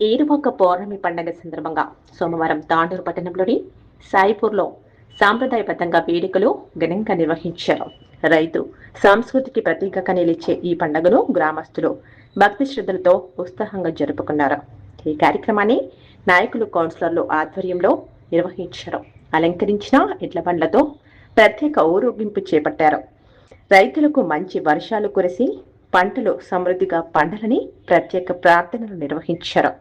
ఏరువాక పౌర్ణమి పండుగ సందర్భంగా సోమవారం తాండూరు పట్టణంలోని సాయిపూర్లో సాంప్రదాయబద్ధంగా వేడుకలు ఘనంగా నిర్వహించారు. రైతు సంస్కృతికి ప్రతీకగా నిలిచే ఈ పండుగను గ్రామస్తులు భక్తి శ్రద్ధలతో ఉత్సాహంగా జరుపుకున్నారు. ఈ కార్యక్రమాన్ని నాయకులు, కౌన్సిలర్లు ఆధ్వర్యంలో నిర్వహించారు. అలంకరించిన ఎడ్ల బండ్లతో ప్రత్యేక ఊరేగింపు చేపట్టారు. రైతులకు మంచి వర్షాలు కురిసి పంటలు సమృద్ధిగా పండాలని ప్రత్యేక ప్రార్థనలు నిర్వహించారు.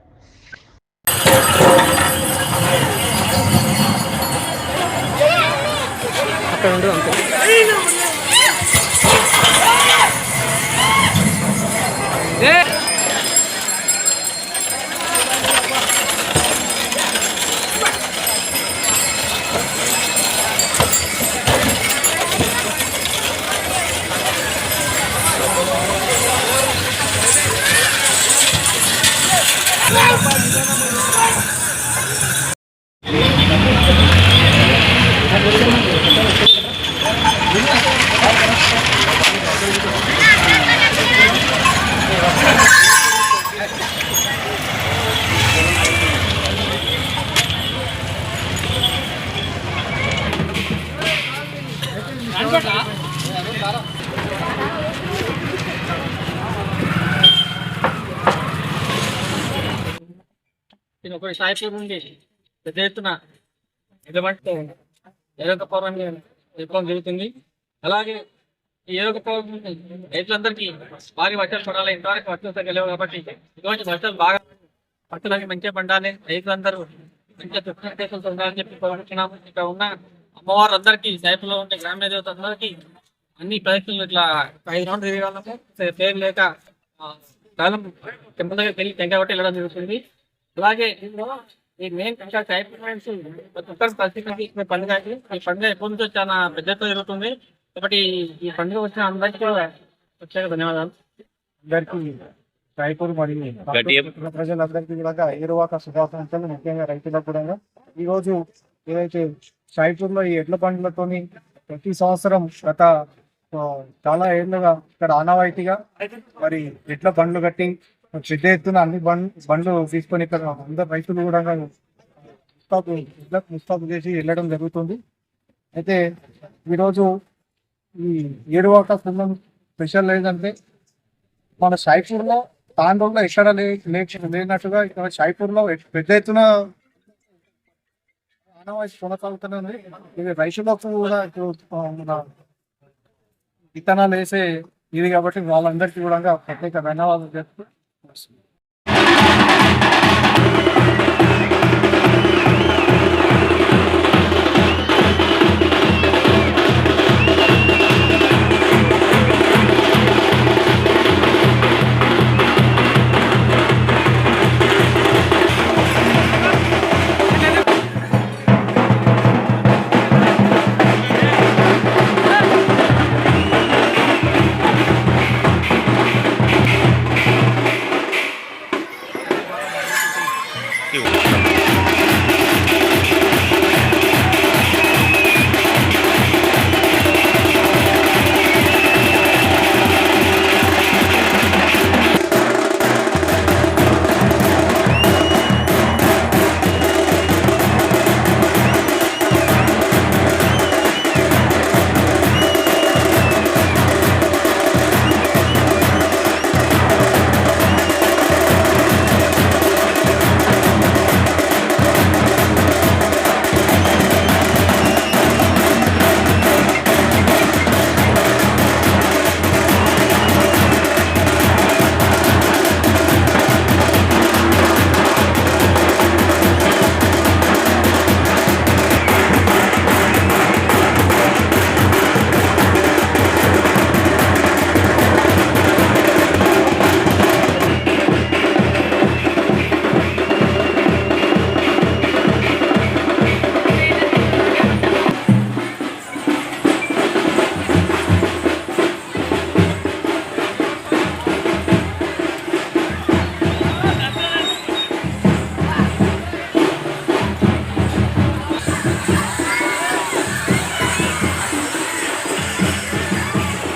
నేను ఒక సాయిపూర్ నుండి పెద్ద ఎత్తున ఎటువంటి ఏరొక పౌర్ణమి చెప్పడం జరుగుతుంది. అలాగే ఈ ఏరొక పౌర్ణమి రైతులందరికీ భారీ వర్షాలు పడాలి. ఇంతవరకు వర్షాలు తెలియవు కాబట్టి ఇటువంటి వర్షాలు బాగా పంటలకి మంచిగా పండాలి, రైతులందరూ మంచిగా తృప్తితో ఉండాలని చెప్పి కోరుకుంటున్నాము. ఇక్కడ ఉన్న అమ్మవారు అందరికీ సాయిపూర్లో ఉండే గ్రామీణ దేవత అందరికీ అన్ని ప్రదక్షిణలు ఇట్లా 5 రౌండ్లు తిరగాలము. పేరు లేక కాలం టెంపుల్ దగ్గర వెళ్ళి టెంకాయ కొట్టి వెళ్ళడం జరుగుతుంది. అలాగే ఈ మెయిన్ పండుగ ఈ పండుగ ఎప్పటి నుంచో చాలా పెద్దతో జరుగుతుంది కాబట్టి ఈ పండుగ వచ్చిన అందరికీ వచ్చాక ధన్యవాదాలు. అందరికీ సాయిపూర్ మరియు ప్రజలందరికీ కూడా ఏరువాక శుభాకాంక్షలు. ముఖ్యంగా రైతులకు కూడా ఈరోజు ఏదైతే సాయిపూర్లో ఈ ఎడ్ల బండ్లతోని ప్రతి సంవత్సరం గత చాలా ఏళ్ళుగా ఇక్కడ ఆనవాయితీగా మరి ఎడ్ల బండ్లు కట్టి పెద్ద ఎత్తున అన్ని బండ్లు తీసుకొని ఇక్కడ అందరు రైతులు కూడా ముస్తాబు చేసి వెళ్ళడం జరుగుతుంది. అయితే ఈరోజు ఈ ఏరువాక కుంభం స్పెషల్ ఏంటంటే మన సాయిపూర్లో తాండూరులో ఎక్కడ లేనట్టుగా ఇక్కడ సాయిపూర్లో పెద్ద ఎత్తున ఆనవాయితీ కొనసాగుతున్నది. ఇది రైతులకు కూడా మన విత్తనాలు వేసే ఇది కాబట్టి వాళ్ళందరికీ కూడా ప్రత్యేక ధన్యవాదాలు చెప్తూ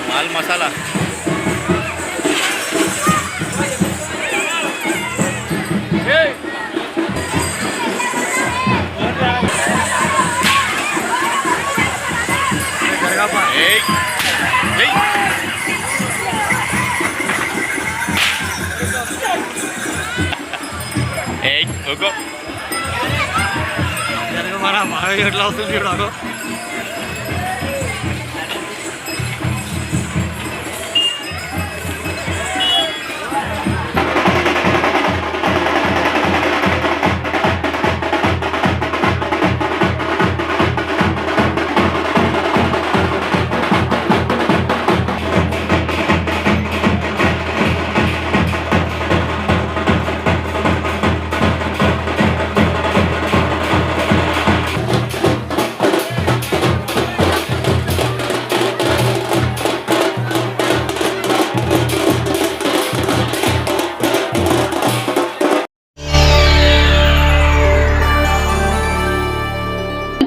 माल मसाला Hey! ఎట్లా వస్తుంది చూడాలి.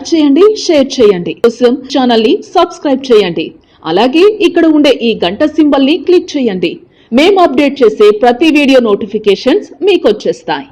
చేయండి, షేర్ చేయండి. కోసం ఛానల్ ని సబ్స్క్రైబ్ చేయండి. అలాగే ఇక్కడ ఉండే ఈ గంట సింబల్ ని క్లిక్ చేయండి. మేము అప్డేట్ చేసే ప్రతి వీడియో నోటిఫికేషన్స్ మీకు వచ్చేస్తాయి.